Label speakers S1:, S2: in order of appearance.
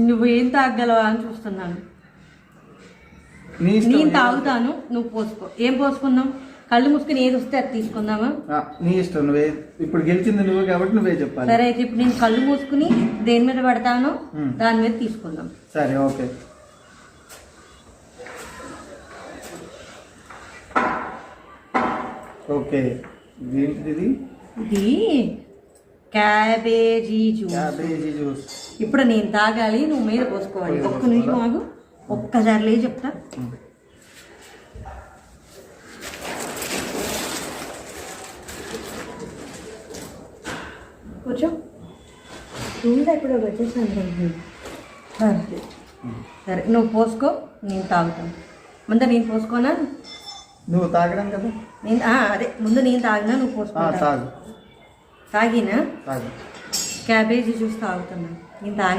S1: నువ్వేం తాగలవా అని చూస్తున్నాను. నేను తాగుతాను, నువ్వు పోసుకో. ఏం పోసుకుందాం? కళ్ళు మూసుకుని ఏది వస్తే అది తీసుకుందామా?
S2: నీ ఇష్టం. నువ్వే ఇప్పుడు గెలిచింది నువ్వు కాబట్టి నువ్వే చెప్పాలి.
S1: సరే అయితే ఇప్పుడు నేను కళ్ళు మూసుకుని దేని మీద పడతానో దాని మీద తీసుకుందాం.
S2: సరే ఓకే. ఓకే ఏంటిది?
S1: ఇది క్యాబేజీ జ్యూస్.
S2: Cabbage juice.
S1: ఇప్పుడు నేను తాగాలి, నువ్వు మీద పోసుకోవాలి. ఒక్క నిమిషం ఆగు, ఒక్కసారి చెప్తా. కూర్చో. రూమ్లో ఎప్పుడో వచ్చేసాను. సరే నువ్వు పోసుకో, నేను తాగుతాను. ముందు నేను పోసుకోనా?
S2: నువ్వు తాగడం కదా.
S1: నేను అదే ముందు నేను తాగినా, నువ్వు పోసుకో. తాగినా? క్యాబేజీ జ్యూస్ తాగుతున్నా. నేను తాగలేదు.